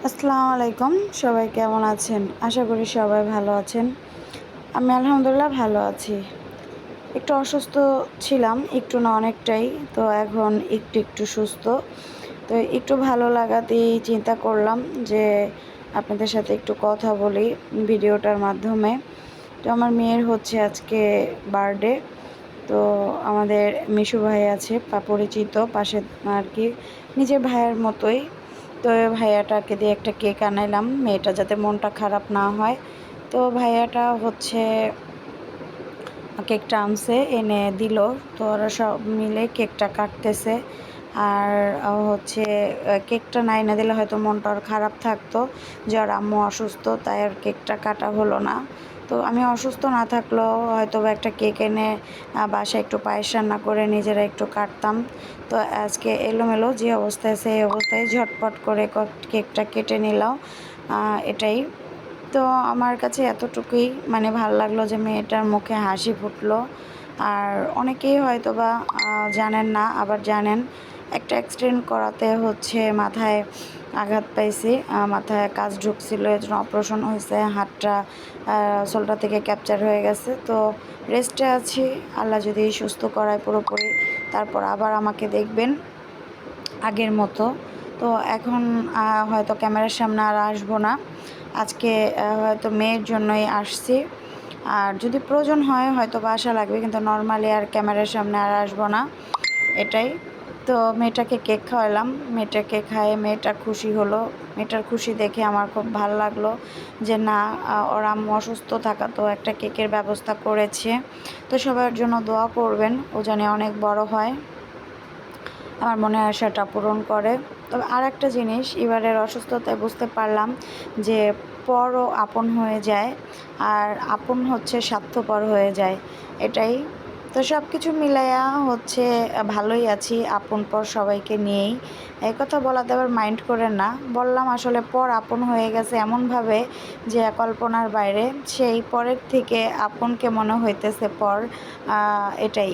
আসসালামু আলাইকুম। সবাই কেমন আছেন? আশা করি সবাই ভালো আছেন। আমি আলহামদুলিল্লাহ ভালো আছি। একটু অসুস্থ ছিলাম, একটু না অনেকটাই। তো এখন একটু সুস্থ। তো একটু ভালো লাগাতেই চিন্তা করলাম যে আপনাদের সাথে একটু কথা বলি ভিডিওটার মাধ্যমে। তো আমার মেয়ের হচ্ছে আজকে বার্থডে। তো আমাদের মিশু ভাই আছে পরিচিত পাশে আর কি, নিজের ভাইয়ের মতোই। তো ভাইয়াটাকে দিয়ে একটা কেক আনাইলাম, মেয়েটা যাতে মনটা খারাপ না হয়। তো ভাইয়াটা হচ্ছে কেকটা আনছে, এনে দিল। তো ওরা সব মিলে কেকটা কাটতেছে। আর হচ্ছে কেকটা না এনে দিলে হয়তো মনটা ওর খারাপ থাকতো যে ওর আম্মু অসুস্থ, তাই আর কেকটা কাটা হলো না। তো আমি অসুস্থ না থাকলেও হয়তো বা একটা কেক এনে বাসায় একটু পায়েস রান্না করে নিজেরা একটু কাটতাম। তো আজকে এলোমেলো যে অবস্থায় সেই অবস্থায় ঝটপট করে কেকটা কেটে নিলাম, এটাই। তো আমার কাছে এতটুকুই মানে ভালো লাগলো যে মেয়েটার মুখে হাসি ফুটলো। আর অনেকেই হয়তো বা জানেন না, আবার জানেন। একটা অ্যাক্সিডেন্ট করাতে হচ্ছে মাথায় আঘাত পাইছি, মাথায় কাজ ঢুকছিল, এর জন্য অপারেশন হয়েছে। হাতটা শোল্ডার থেকে ক্যাপচার হয়ে গেছে। তো রেস্টে আছি, আল্লাহ যদি সুস্থ করায় পুরোপুরি, তারপর আবার আমাকে দেখবেন আগের মতো। তো এখন হয়তো ক্যামেরার সামনে আর আসবো না। আজকে হয়তো মেয়ের জন্যই আসছি। আর যদি প্রয়োজন হয় হয়তো বাসা লাগবে, কিন্তু নর্মালি আর ক্যামেরার সামনে আর আসবো না, এটাই। তো মেয়েটাকে কেক খাওয়ালাম, মেয়েটাকে খাইয়ে মেয়েটা খুশি হলো। মেয়েটার খুশি দেখে আমার খুব ভালো লাগলো যে না, ওর আম্মু অসুস্থ থাকা তো একটা কেকের ব্যবস্থা করেছে। তো সবার জন্য দোয়া করবেন, ও জানি অনেক বড় হয়, আমার মনের আশাটা পূরণ করে। তবে আর একটা জিনিস এবারের অসুস্থতায় বুঝতে পারলাম যে পরও আপন হয়ে যায়, আর আপন হচ্ছে স্বার্থপর হয়ে যায়, এটাই। তো সব কিছু মিলাইয়া হচ্ছে ভালোই আছি, আপন পর সবাইকে নিয়েই। এই কথা বলাতে আবার মাইন্ড করেন না, বললাম আসলে পর আপন হয়ে গেছে এমনভাবে যে কল্পনার বাইরে, সেই পরের থেকে আপনকে মনে হইতেছে পর, এটাই।